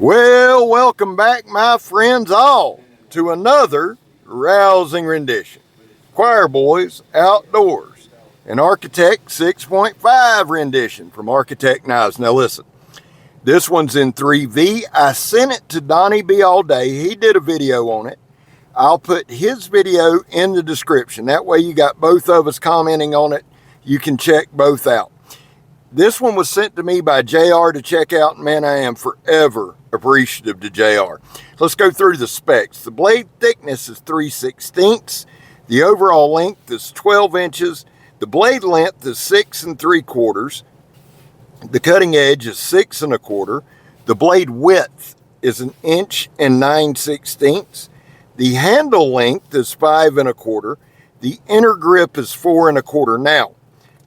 Well, welcome back, my friends all, to another rousing rendition. Choir Boys Outdoors, an Architect 6.5 rendition from Architect Knives. Now listen, this one's in 3V. I sent it to Donnie B all day. He did a video on it. I'll put his video in the description. That way you got both of us commenting on it. You can check both out. This one was sent to me by JR to check out, and man, I am forever appreciative to JR. Let's go through the specs. The blade thickness is 3/16. The overall length is 12 inches. The blade length is 6 3/4. The cutting edge is 6 1/4. The blade width is 1 inch and 9/16. The handle length is 5 1/4. The inner grip is 4 1/4. Now,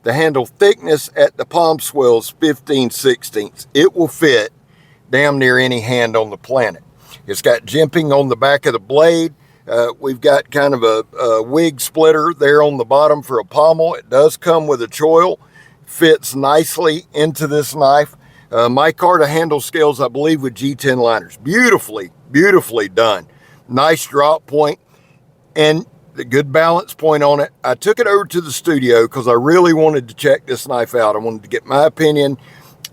the handle thickness at the palm swell is 15/16. It will fit damn near any hand on the planet. It's got jimping on the back of the blade. We've got kind of a wig splitter there on the bottom for a pommel. It does come with a choil. Fits nicely into this knife. Micarta handle scales, I believe, with G10 liners. Beautifully, beautifully done. Nice drop point and the good balance point on it. I took it over to the studio because I really wanted to check this knife out. I wanted to get my opinion.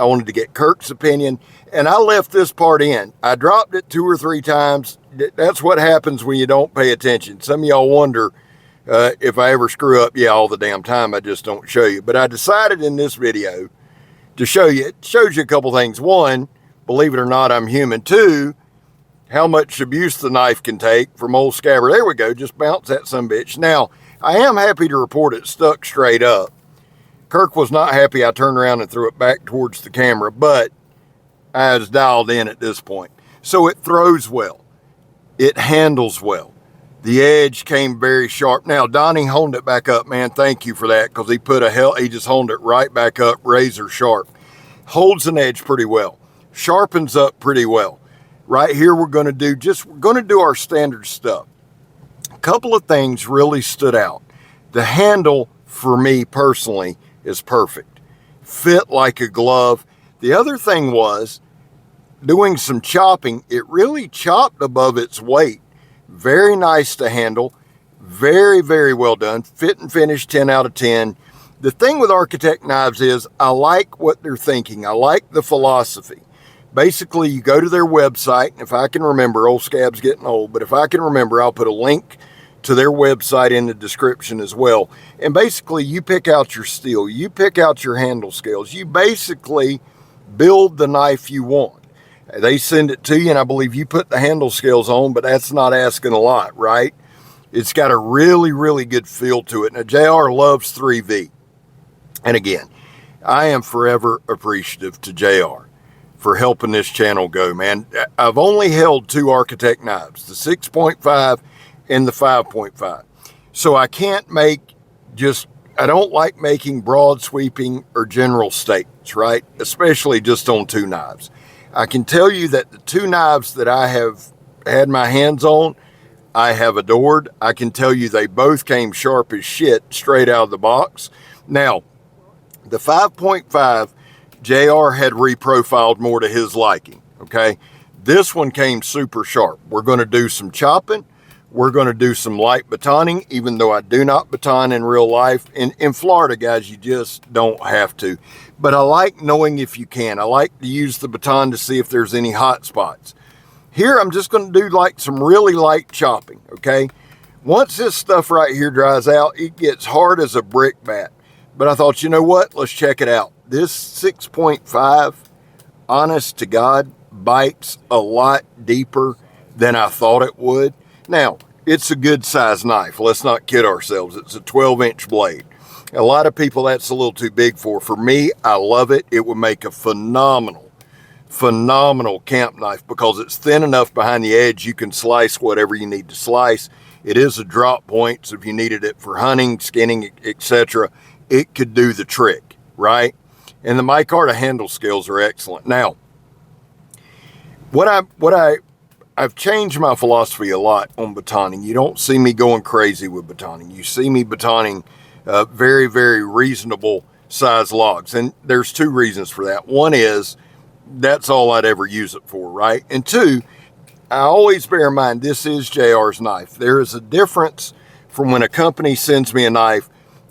I wanted to get Kirk's opinion, and I left this part in. I dropped it 2 or 3 times. That's what happens when you don't pay attention. Some of y'all wonder if I ever screw up. Yeah, all the damn time. I just don't show you. But I decided in this video to show you. It shows you a couple things. One, believe it or not, I'm human. 2, how much abuse the knife can take from old scabbard. There we go, just bounce that sumbitch. Now, I am happy to report it stuck straight up. Kirk was not happy I turned around and threw it back towards the camera, but I was dialed in at this point. So it throws well. It handles well. The edge came very sharp. Now, Donnie honed it back up, man. Thank you for that, because he just honed it right back up, razor sharp. Holds an edge pretty well. Sharpens up pretty well. Right here, we're going to do our standard stuff. A couple of things really stood out. The handle, for me personally, is perfect. Fit like a glove. The other thing was, doing some chopping, it really chopped above its weight. Very nice to handle. Very, very well done. Fit and finish, 10 out of 10. The thing with Architect Knives is, I like what they're thinking. I like the philosophy. Basically, you go to their website, and if I can remember, old scab's getting old, but if I can remember, I'll put a link to their website in the description as well. And basically, you pick out your steel, you pick out your handle scales, you basically build the knife you want. They send it to you, and I believe you put the handle scales on, but that's not asking a lot, right? It's got a really, really good feel to it. Now, JR loves 3V. And again, I am forever appreciative to JR for helping this channel go, man. I've only held 2 Architect knives, the 6.5 and the 5.5. So I can't I don't like making broad sweeping or general statements, right? Especially just on 2 knives. I can tell you that the 2 knives that I have had my hands on, I have adored. I can tell you they both came sharp as shit straight out of the box. Now, the 5.5, JR had reprofiled more to his liking, okay? This one came super sharp. We're going to do some chopping. We're going to do some light batoning, even though I do not baton in real life. In Florida, guys, you just don't have to. But I like knowing if you can. I like to use the baton to see if there's any hot spots. Here, I'm just going to do like some really light chopping, okay? Once this stuff right here dries out, it gets hard as a brick bat. But I thought, you know what? Let's check it out. This 6.5, honest to God, bites a lot deeper than I thought it would. Now, it's a good size knife. Let's not kid ourselves. It's a 12-inch blade. A lot of people, that's a little too big for. For me, I love it. It would make a phenomenal camp knife because it's thin enough behind the edge. You can slice whatever you need to slice. It is a drop point, so if you needed it for hunting, skinning, etc., it could do the trick, right? And the micarta handle scales are excellent. Now, I've changed my philosophy a lot on batoning. You don't see me going crazy with batoning. You see me batoning very, very reasonable size logs. And there's 2 reasons for that. One is that's all I'd ever use it for, right? And two, I always bear in mind, this is JR's knife. There is a difference from when a company sends me a knife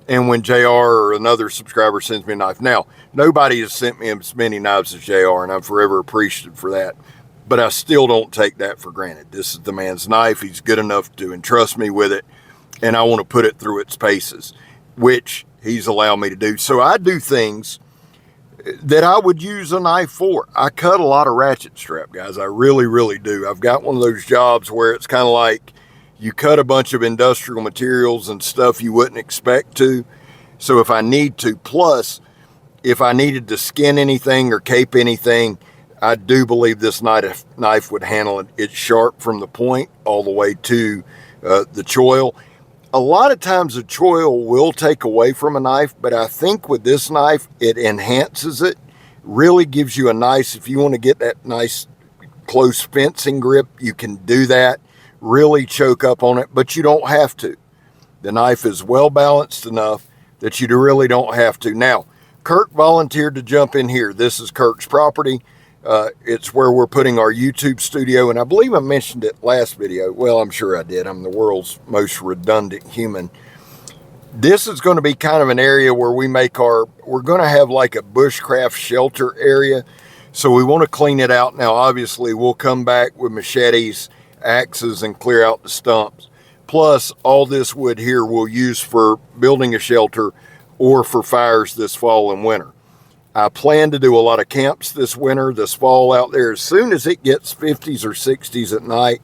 and when JR or another subscriber sends me a knife. Now, nobody has sent me as many knives as JR, and I'm forever appreciative for that. But I still don't take that for granted. This is the man's knife. He's good enough to entrust me with it, and I want to put it through its paces, which he's allowed me to do. So I do things that I would use a knife for. I cut a lot of ratchet strap, guys. I really, really do. I've got one of those jobs where it's kind of like you cut a bunch of industrial materials and stuff you wouldn't expect to. So if I need to, plus if I needed to skin anything or cape anything, I do believe this knife would handle it. It's sharp from the point all the way to the choil. A lot of times the choil will take away from a knife, but I think with this knife, it enhances it, really gives you a nice, if you want to get that nice close fencing grip, you can do that, really choke up on it, but you don't have to. The knife is well balanced enough that you really don't have to. Now, Kirk volunteered to jump in here. This is Kirk's property. It's where we're putting our YouTube studio, and I believe I mentioned it last video. Well, I'm sure I did. I'm the world's most redundant human. This is going to be kind of an area where we're going to have like a bushcraft shelter area. So we want to clean it out. Now, obviously, we'll come back with machetes, axes, and clear out the stumps. Plus, all this wood here we'll use for building a shelter or for fires this fall and winter. I plan to do a lot of camps this winter, this fall out there. As soon as it gets 50s or 60s at night,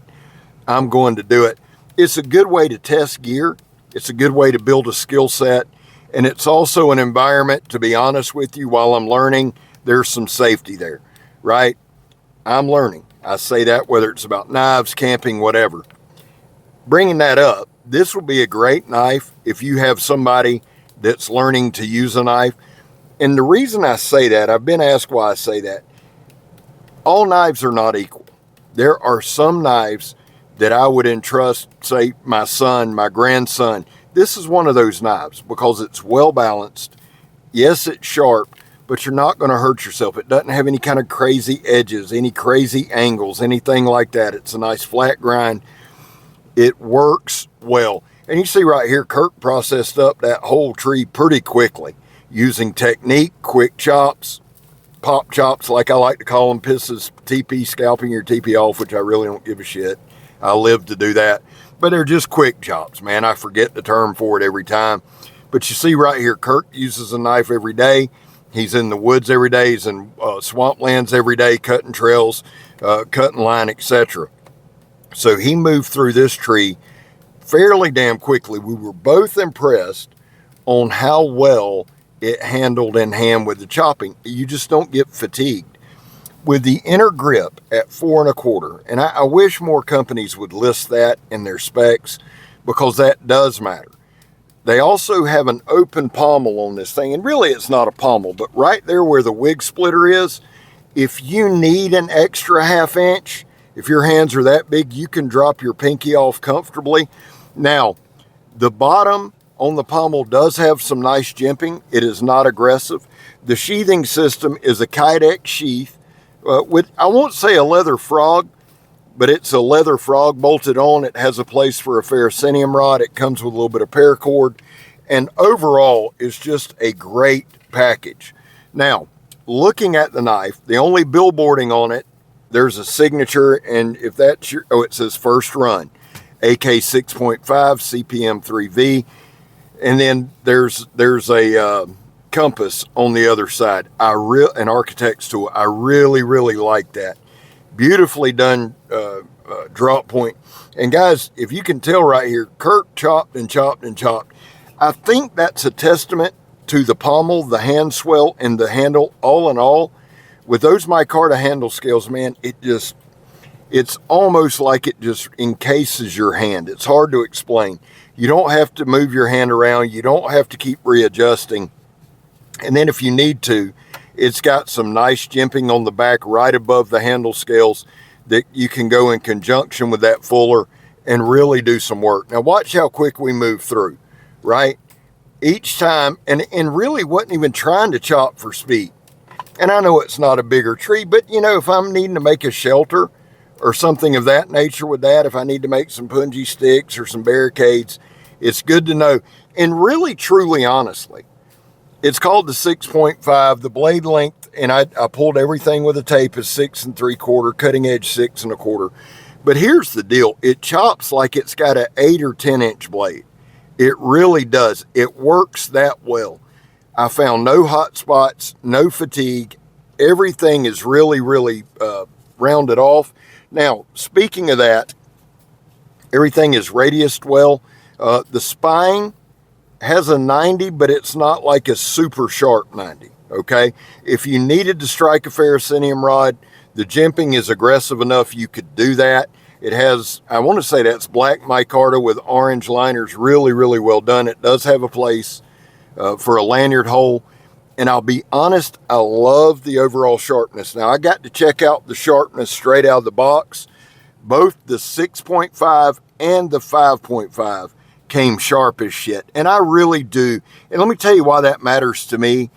I'm going to do it. It's a good way to test gear. It's a good way to build a skill set. And it's also an environment, to be honest with you, while I'm learning, there's some safety there, right? I'm learning. I say that whether it's about knives, camping, whatever. Bringing that up, this will be a great knife if you have somebody that's learning to use a knife. And the reason I say that, I've been asked why I say that. All knives are not equal. There are some knives that I would entrust, say, my son, my grandson. This is one of those knives because it's well balanced. Yes, it's sharp, but you're not going to hurt yourself. It doesn't have any kind of crazy edges, any crazy angles, anything like that. It's a nice flat grind. It works well. And you see right here, Kirk processed up that whole tree pretty quickly, using technique, quick chops, pop chops, like I like to call them, pisses TP, scalping your TP off, which I really don't give a shit. I live to do that. But they're just quick chops, man. I forget the term for it every time. But you see right here, Kirk uses a knife every day. He's in the woods every day. He's in swamplands every day, cutting trails, cutting line, etc. So he moved through this tree fairly damn quickly. We were both impressed on how well it handled in hand with the chopping. You just don't get fatigued. With the inner grip at 4 1/4, and I wish more companies would list that in their specs because that does matter. They also have an open pommel on this thing, and really it's not a pommel, but right there where the wig splitter is, if you need an extra 1/2 inch, if your hands are that big, you can drop your pinky off comfortably. Now, the bottom on the pommel does have some nice jimping. It is not aggressive. The sheathing system is a Kydex sheath with, I won't say a leather frog, but it's a leather frog bolted on. It has a place for a ferrocenium rod. It comes with a little bit of paracord. And overall, it's just a great package. Now, looking at the knife, the only billboarding on it, there's a signature, and if that's your, it says first run, AK 6.5, CPM 3V. And then there's a compass on the other side. An architect's tool. I really, really like that. Beautifully done drop point. And guys, if you can tell right here, Kirk chopped and chopped and chopped. I think that's a testament to the pommel, the hand swell, and the handle. All in all, with those micarta handle scales, man, it's almost like it just encases your hand. It's hard to explain. You don't have to move your hand around. You don't have to keep readjusting. And then if you need to, it's got some nice jimping on the back right above the handle scales that you can go in conjunction with that fuller and really do some work. Now watch how quick we move through, right? Each time, and really wasn't even trying to chop for speed. And I know it's not a bigger tree, but you know, if I'm needing to make a shelter or something of that nature with that, if I need to make some punji sticks or some barricades, it's good to know. And really, truly, honestly, it's called the 6.5. The blade length, and I pulled everything with a tape, is 6 3/4, cutting edge 6 1/4. But here's the deal. It chops like it's got an 8 or 10 inch blade. It really does. It works that well. I found no hot spots, no fatigue. Everything is really, really rounded off. Now, speaking of that, everything is radiused well. The spine has a 90, but it's not like a super sharp 90, okay? If you needed to strike a ferrocenium rod, the jimping is aggressive enough you could do that. It has, I want to say that's black micarta with orange liners. Really, really well done. It does have a place for a lanyard hole. And I'll be honest, I love the overall sharpness. Now, I got to check out the sharpness straight out of the box. Both the 6.5 and the 5.5 came sharp as shit. And I really do. And let me tell you why that matters to me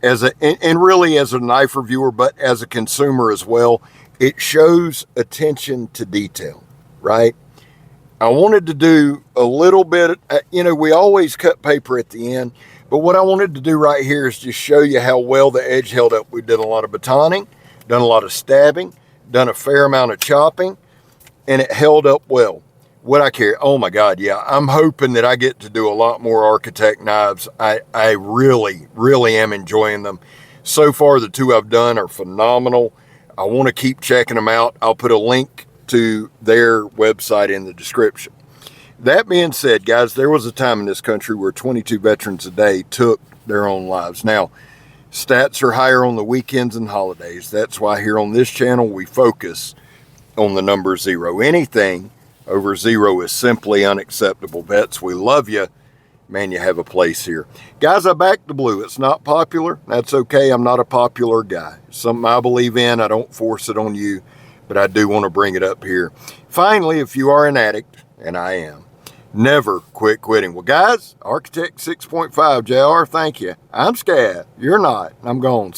and really as a knife reviewer, but as a consumer as well. It shows attention to detail, right? I wanted to do a little bit, you know, we always cut paper at the end, but what I wanted to do right here is just show you how well the edge held up. We did a lot of batoning, done a lot of stabbing, done a fair amount of chopping, and it held up well. What I carry, oh my God, yeah, I'm hoping that I get to do a lot more Architect knives. I really, really am enjoying them. So far, the two I've done are phenomenal. I want to keep checking them out. I'll put a link to their website in the description. That being said, guys, there was a time in this country where 22 veterans a day took their own lives. Now, stats are higher on the weekends and holidays. That's why here on this channel, we focus on the number 0. Anything over 0 is simply unacceptable. Vets, we love you. Man, you have a place here. Guys, I back the blue. It's not popular. That's okay. I'm not a popular guy. It's something I believe in. I don't force it on you, but I do want to bring it up here. Finally, if you are an addict, and I am, never quit quitting. Well, guys, Architect 6.5, JR, thank you. I'm scared. You're not. I'm gone.